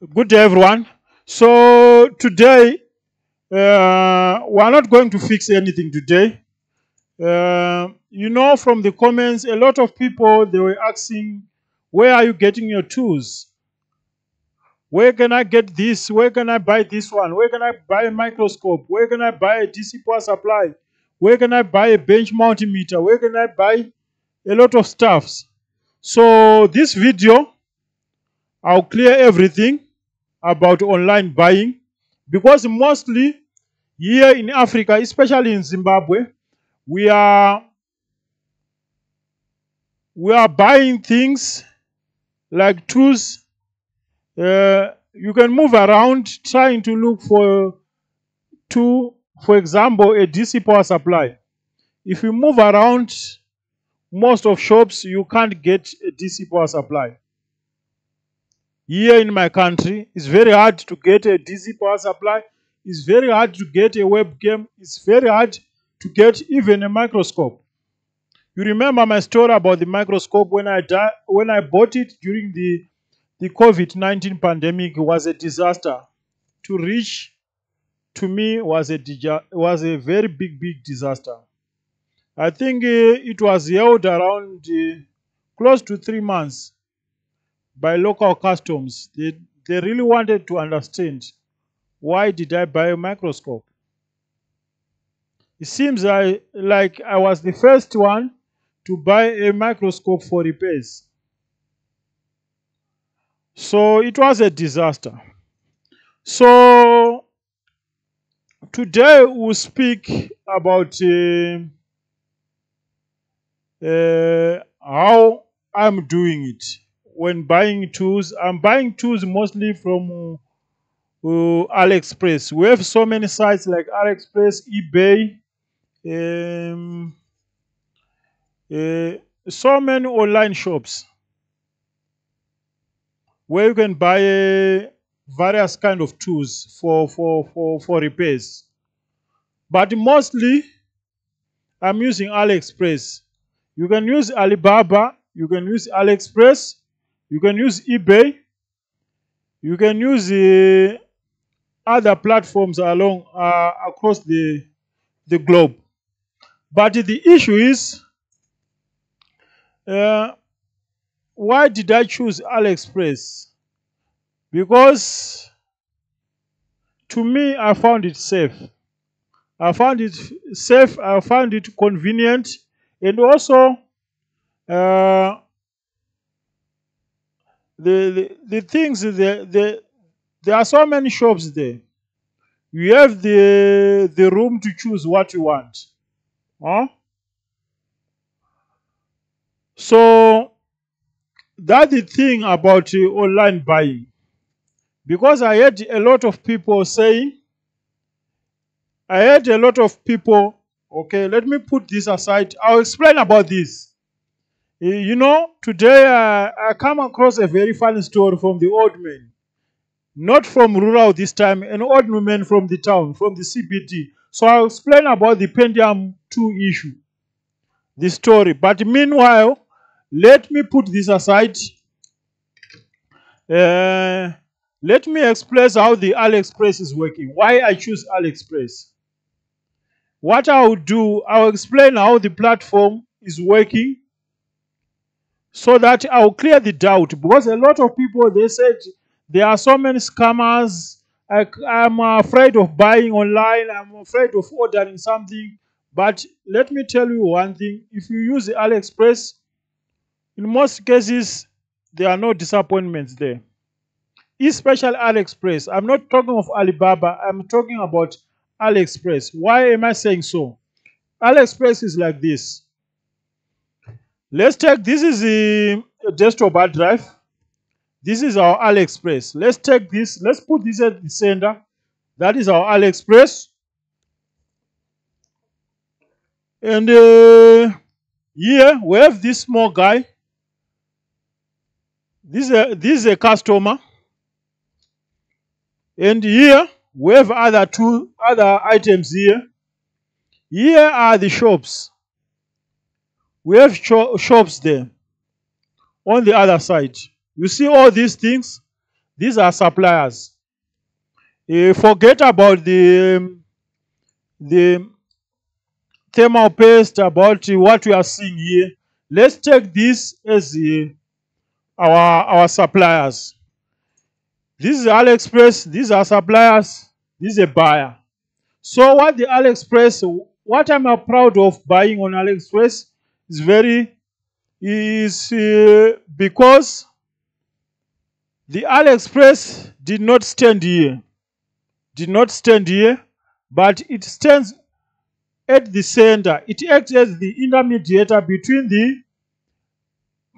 Good day, everyone. So today, we're not going to fix anything today. From the comments, a lot of people, they were asking, where are you getting your tools? Where can I get this? Where can I buy this one? Where can I buy a microscope? Where can I buy a DC power supply? Where can I buy a bench multimeter? Where can I buy a lot of stuffs? So this video, I'll clear everything about online buying, because mostly here in Africa, especially in Zimbabwe, we are buying things like tools. You can move around trying to look for example, a DC power supply. If you move around most of shops, you can't get a DC power supply. Here in my country, it's very hard to get a DC power supply. It's very hard to get a webcam. It's very hard to get even a microscope. You remember my story about the microscope when I bought it during the COVID-19 pandemic. It was a disaster. To reach to me was a very big disaster. I think it was held around close to 3 months by local customs. They really wanted to understand, why did I buy a microscope? It seems like I was the first one to buy a microscope for repairs. So it was a disaster. So today we'll speak about how I'm doing it when buying tools. I'm buying tools mostly from AliExpress. We have so many sites like AliExpress, eBay, so many online shops where you can buy various kind of tools for repairs. But mostly, I'm using AliExpress. You can use Alibaba, you can use AliExpress, you can use eBay, you can use other platforms across the globe. But the issue is, why did I choose AliExpress? Because to me, I found it safe. I found it safe, I found it convenient, and also the things, there are so many shops there. You have the room to choose what you want. So that's the thing about online buying. Because I heard a lot of people saying, okay, let me put this aside. I'll explain about this. Today I come across a very funny story from the old man. Not from rural this time, an old woman from the town, from the CBD. So I'll explain about the Pentium 2 issue, the story. But meanwhile, let me put this aside. Let me explain how the AliExpress is working. Why I choose AliExpress. What I will do, I will explain how the platform is working, so that I will clear the doubt. Because a lot of people, they said there are so many scammers. I'm afraid of buying online. I'm afraid of ordering something. But let me tell you one thing. If you use the AliExpress, in most cases, there are no disappointments there. Especially AliExpress. I'm not talking of Alibaba. I'm talking about AliExpress. Why am I saying so? AliExpress is like this. Let's take, this is a desktop hard drive. This is our AliExpress. Let's take this. Let's put this at the center. That is our AliExpress. And here we have this small guy. This is a customer. And here we have other items here. Here are the shops. We have shops there on the other side. You see all these things? These are suppliers. Forget about the thermal paste, about what we are seeing here. Let's take this as our suppliers. This is AliExpress. These are suppliers. This is a buyer. So what I'm proud of buying on AliExpress is because the AliExpress did not stand here, but it stands at the center. It acts as the intermediator between the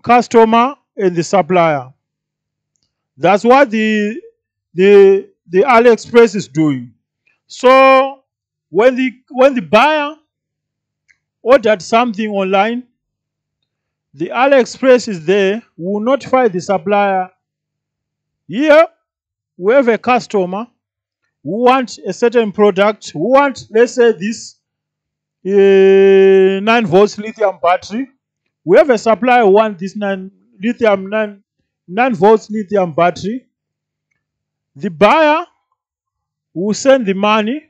customer and the supplier. That's what the AliExpress is doing. So when the buyer ordered something online, the AliExpress is there, will notify the supplier. Here we have a customer who wants a certain product, who wants, let's say, this 9 volts lithium battery. We have a supplier who wants this 9 volts lithium battery. The buyer will send the money.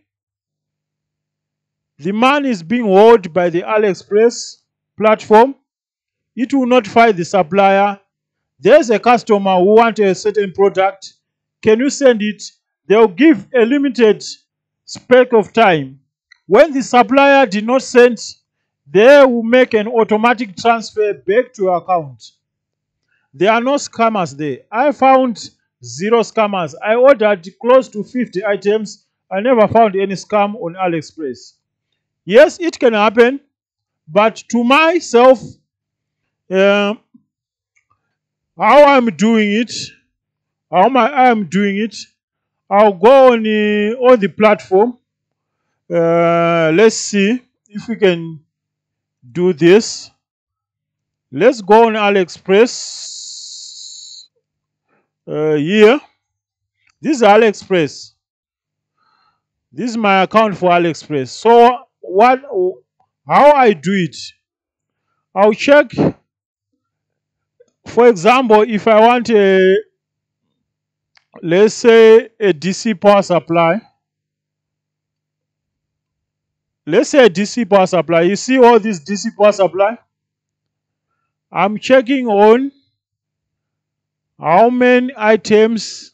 The money is being held by the AliExpress platform. It will notify the supplier. There's a customer who wants a certain product. Can you send it? They'll give a limited spec of time. When the supplier did not send, they will make an automatic transfer back to your account. There are no scammers there. I found 0 scammers. I ordered close to 50 items. I never found any scam on AliExpress. Yes, it can happen, but to myself, how I'm doing it, I'll go on the platform. Let's see if we can do this. Let's go on AliExpress. Here, this is AliExpress. This is my account for AliExpress. So how I do it? I'll check. For example, if I want let's say a DC power supply. Let's say a DC power supply. You see all this DC power supply? I'm checking on how many items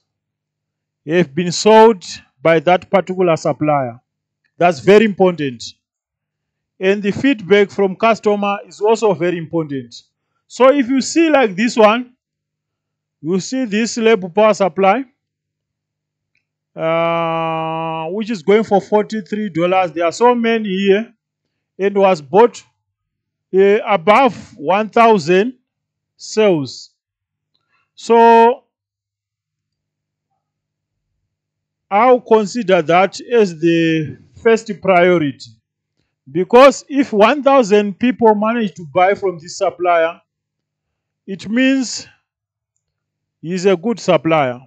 have been sold by that particular supplier. That's very important. And the feedback from customer is also very important. So if you see like this one, you see this label power supply, which is going for $43. There are so many here. It was bought above 1,000 sales. So I'll consider that as the first priority. Because if 1,000 people manage to buy from this supplier, it means he's a good supplier.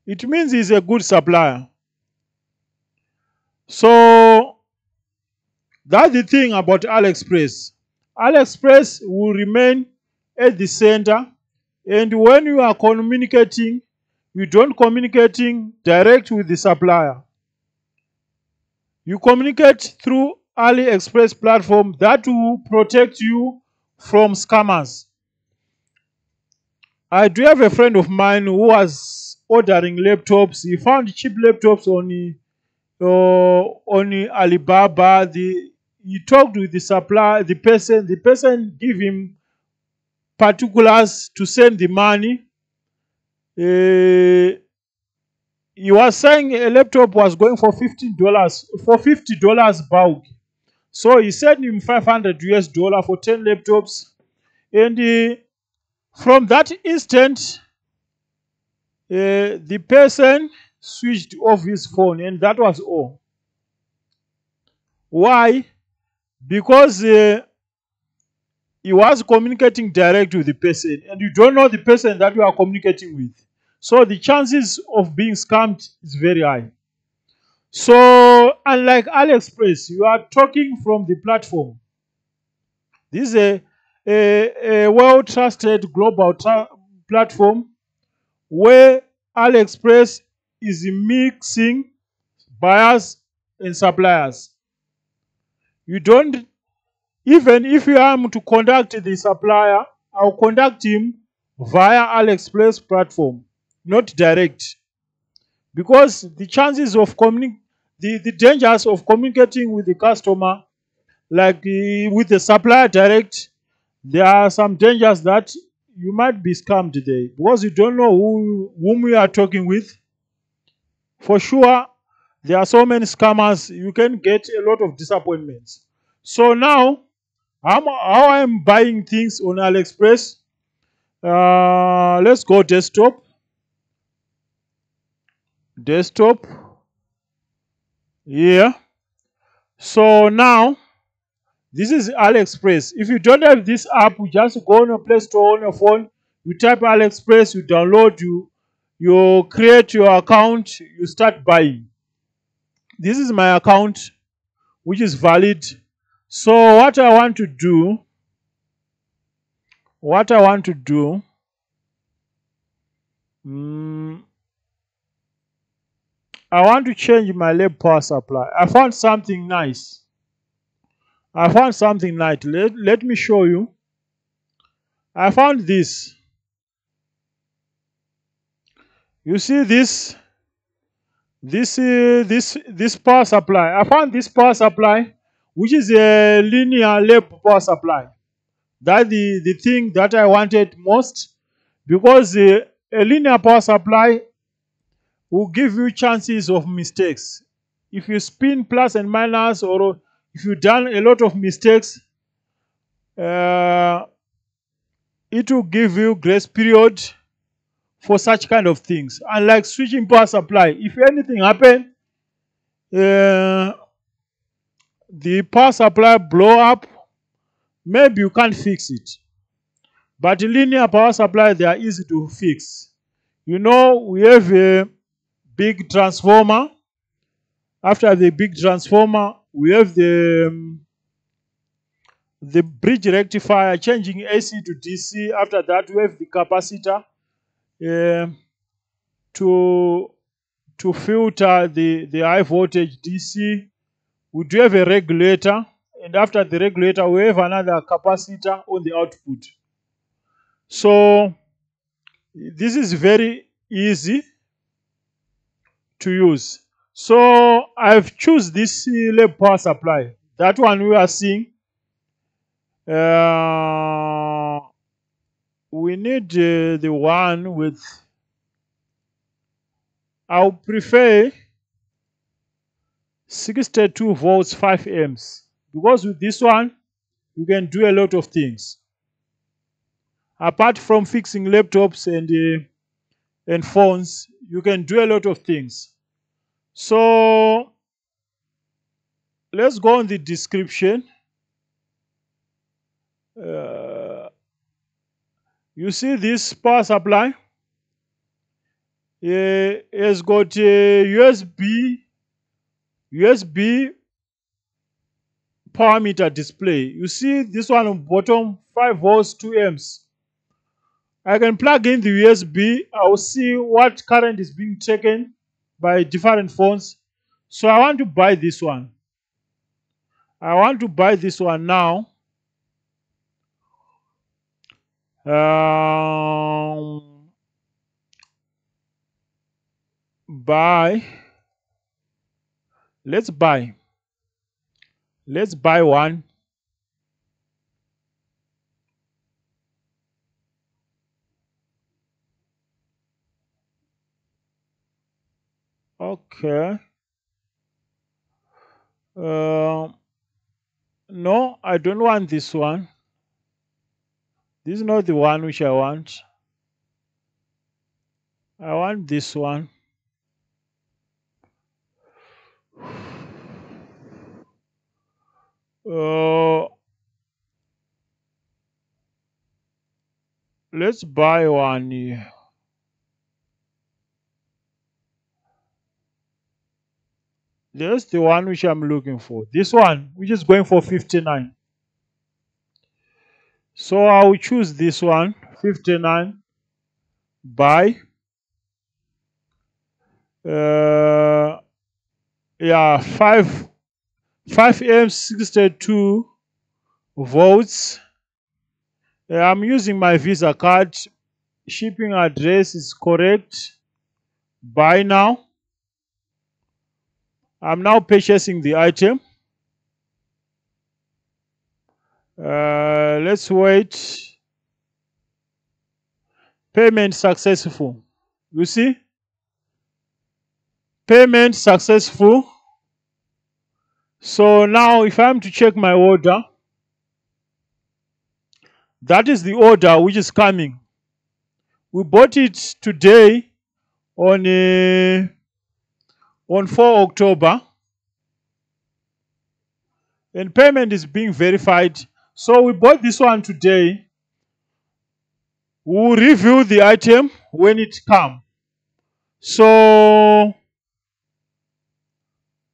It means he's a good supplier. So that's the thing about AliExpress. AliExpress will remain at the center, and when you are communicating, you don't communicating direct with the supplier. You communicate through AliExpress platform that will protect you from scammers. I do have a friend of mine who was ordering laptops. He found cheap laptops on Alibaba. He talked with the supplier, the person gave him particulars to send the money. He was saying a laptop was going for $50 bulk. So he sent him $500 for 10 laptops. And from that instant, the person switched off his phone, and that was all. Why? Because he was communicating direct with the person, and you don't know the person that you are communicating with. So the chances of being scammed is very high. So unlike AliExpress, you are talking from the platform. This is a well-trusted global platform where AliExpress is mixing buyers and suppliers. You don't, even if you am to contact the supplier, I'll contact him via AliExpress platform, not direct. Because the chances of the dangers of communicating with the customer, like with the supplier direct, there are some dangers that you might be scammed today because you don't know whom you are talking with. For sure, there are so many scammers, you can get a lot of disappointments. So now, how I'm buying things on AliExpress, let's go desktop. Desktop. Yeah. So now, this is AliExpress. If you don't have this app, you just go on your Play Store on your phone, you type AliExpress, you download, you create your account, you start buying. This is my account, which is valid. So what I want to do, I want to change my lab power supply. I found something nice. Let me show you. I found this. You see this? This power supply. I found this power supply, which is a linear lab power supply. That's the thing that I wanted most, because a linear power supply will give you chances of mistakes. If you spin plus and minus, or if you've done a lot of mistakes, it will give you grace period for such kind of things. Unlike switching power supply, if anything happen, the power supply blow up, maybe you can't fix it. But linear power supply, they are easy to fix. You know, we have a big transformer. After the big transformer, we have the bridge rectifier changing AC to DC. After that, we have the capacitor to filter the high voltage DC. We do have a regulator, and after the regulator, we have another capacitor on the output. So this is very easy to use. So I've choose this lab power supply. That one we are seeing. We need the one with, I'll prefer 62 volts 5 amps, because with this one you can do a lot of things apart from fixing laptops and phones. You can do a lot of things. So let's go on the description. You see this power supply has got a USB power meter display. You see this one on bottom, 5 volts 2 amps. I can plug in the USB. I will see what current is being taken by different phones. So I want to buy this one. Now. Buy. Let's buy one. Okay. No, I don't want this one. This is not the one which I want. I want this one. Let's buy one here. There's the one which I'm looking for. This one, which is going for 59. So I will choose this one, 59. Buy. uh, yeah, 5M 62 volts. I'm using my Visa card. Shipping address is correct. Buy now. I'm now purchasing the item. Let's wait. Payment successful. You see? Payment successful. So now if I'm to check my order, that is the order which is coming. We bought it today on 4 October. And payment is being verified. So we bought this one today. We'll review the item when it comes. So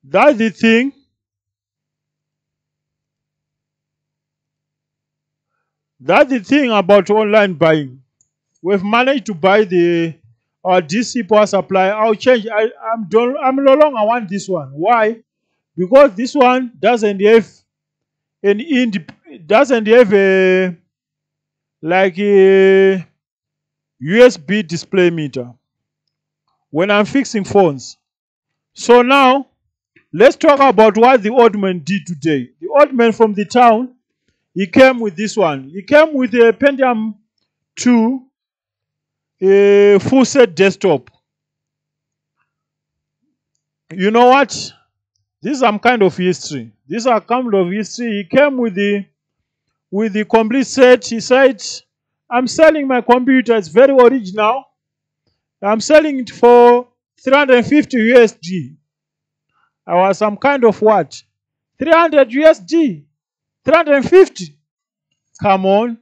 that's the thing. That's the thing about online buying. We've managed to buy our DC power supply. I'll change. I'm no longer want this one. Why? Because this one doesn't have doesn't have a USB display meter when I'm fixing phones. So now let's talk about what the old man did today. The old man from the town, he came with this one. He came with a Pentium 2 a full set desktop. You know what? This is some kind of history. This is a kind of history. He came with the complete set. He said, I'm selling my computer. It's very original. I'm selling it for 350 USD. I was some kind of what? 300 USD. 350. Come on.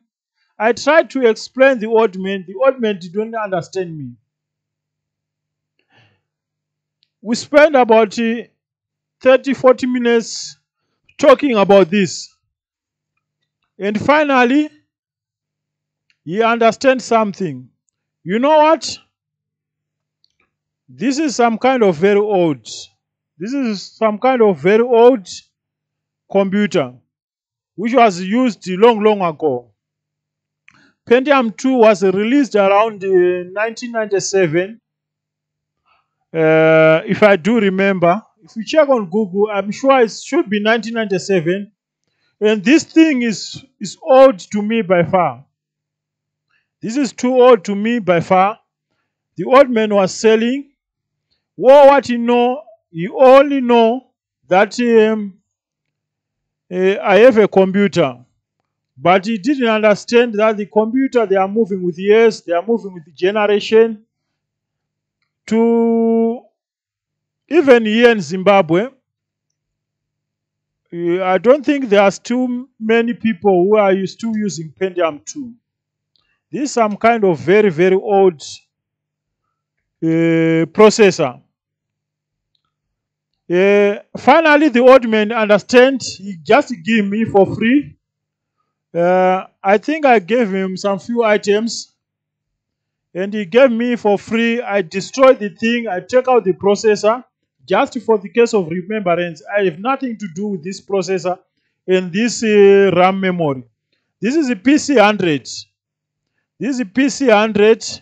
I tried to explain the old man. The old man didn't understand me. We spent about 30-40 minutes talking about this. And finally, he understands something. You know what? This is some kind of very old. This is some kind of very old computer which was used long ago. Pentium 2 was released around 1997. If I do remember, if you check on Google, I'm sure it should be 1997. And this thing is old to me by far. This is too old to me by far. The old man was selling. Well, what he know, he only know that I have a computer. But he didn't understand that the computer, they are moving with years, they are moving with the generation. To even here in Zimbabwe, I don't think there are too many people who are still using Pentium 2. This is some kind of very old processor. Finally, the old man understands. He just gave me for free. I think I gave him some few items. And he gave me for free. I destroyed the thing. I take out the processor. Just for the case of remembrance, I have nothing to do with this processor and this RAM memory. This is a PC100. This is a PC100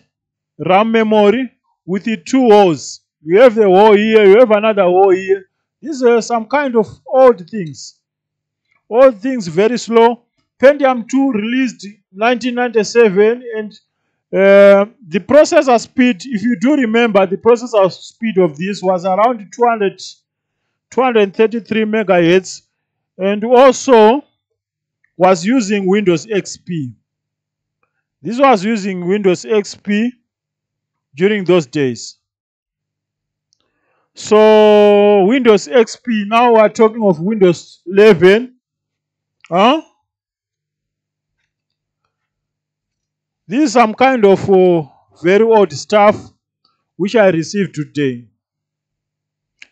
RAM memory with the 2 holes. You have the hole here, you have another hole here. These are some kind of old things. Old things, very slow. Pentium 2 released 1997, and the processor speed, if you do remember, the processor speed of this was around 233 megahertz, and also was using Windows XP. This was using Windows XP during those days. So Windows XP, now we're talking of Windows 11. This is some kind of very old stuff which I received today.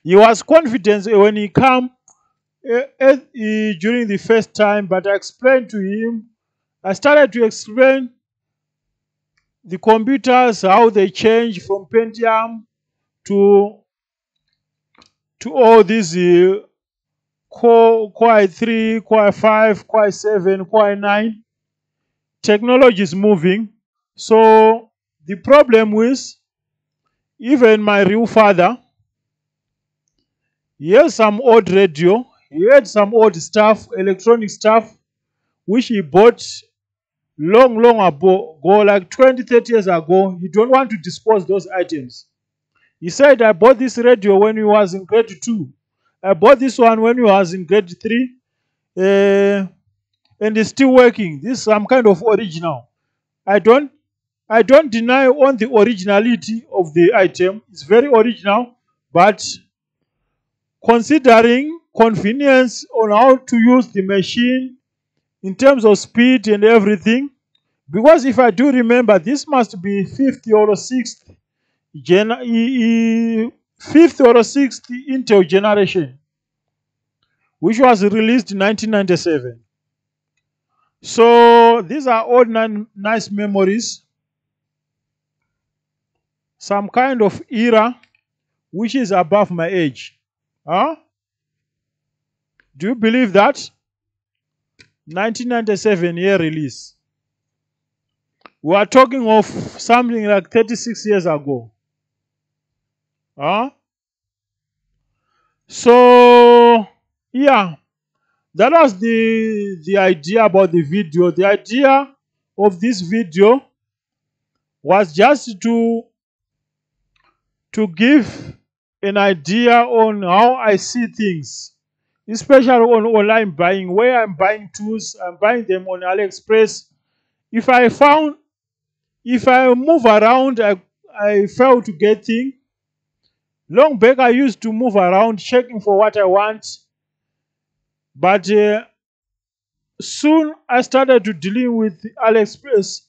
He was confident when he came during the first time, but I explained to him. I started to explain the computers, how they change from Pentium to to all these Core i3, Core i5, Core i7, Core i9. Technology is moving. So the problem is, even my real father, he has some old radio, he had some old stuff, electronic stuff, which he bought long ago, like 20, 30 years ago. He don't want to dispose those items. He said, I bought this radio when he was in grade 2. I bought this one when he was in grade 3. And it's still working. This is some kind of original. I don't deny on the originality of the item. It's very original, but considering convenience on how to use the machine in terms of speed and everything, because if I do remember, this must be fifth or sixth Intel generation, which was released in 1997. So these are all nice memories. Some kind of era which is above my age. Huh? Do you believe that? 1997 year release. We are talking of something like 36 years ago. Huh? So, yeah, that was the idea about the video. The idea of this video was just to give an idea on how I see things, especially on online buying, where I'm buying tools, I'm buying them on AliExpress. If I move around, I fail to get things. Long back, I used to move around checking for what I want, but soon I started to dealing with AliExpress.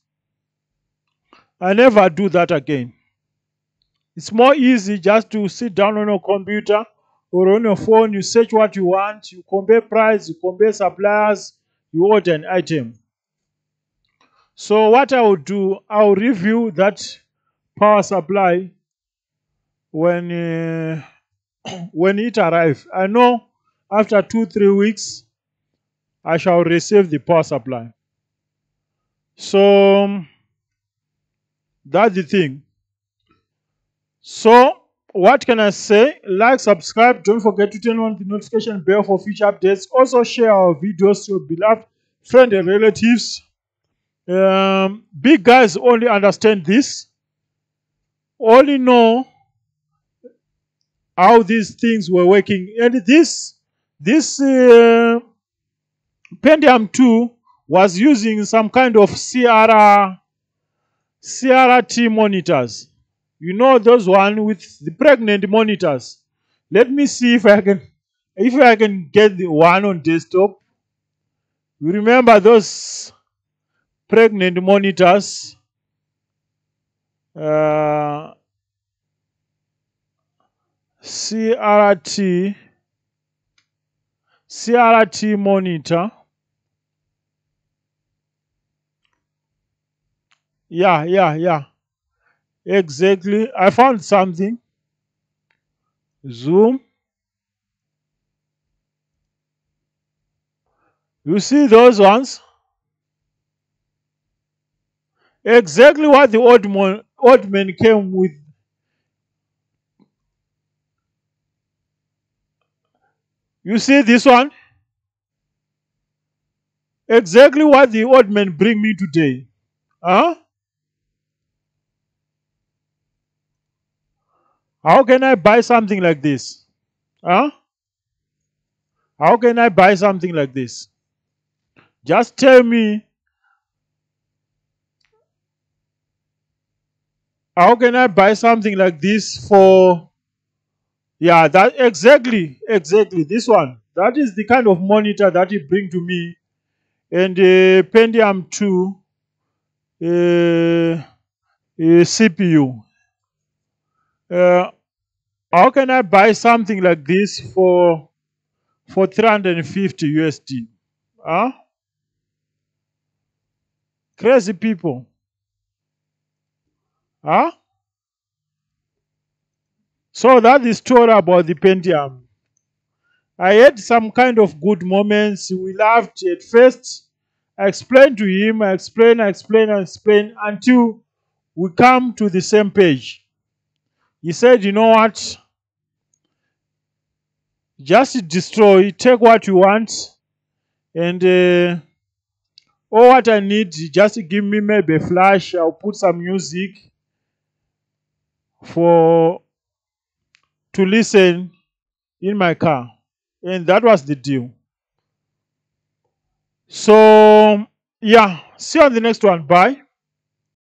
I never do that again. It's more easy just to sit down on your computer or on your phone, you search what you want, you compare price, you compare suppliers, you order an item. So what I will do, I will review that power supply when it arrives. I know after 2-3 weeks, I shall receive the power supply. So that's the thing. So what can I say? Like, subscribe. Don't forget to turn on the notification bell for future updates. Also share our videos to your beloved friends and relatives. Big guys only understand this. Only know how these things were working. And this Pentium 2 was using some kind of CRT monitors. You know those one with the pregnant monitors. Let me see if I can get the one on desktop. You remember those pregnant monitors? CRT monitor. Yeah. Exactly. I found something. Zoom. You see those ones? Exactly what the old man came with. You see this one? Exactly what the old man bring me today. Huh? How can I buy something like this? Huh? How can I buy something like this? Just tell me. How can I buy something like this for... Yeah, that exactly this one. That is the kind of monitor that he bring to me. And the Pentium 2 CPU. How can I buy something like this for 350 USD? Huh? Crazy people. Huh? So that's the story about the Pentium. I had some kind of good moments. We laughed at first. I explained to him, I explained until we come to the same page. He said, you know what? Just destroy, take what you want, and all what I need, just give me maybe a flash. I'll put some music for to listen in my car. And that was the deal. So, yeah, see you on the next one. Bye.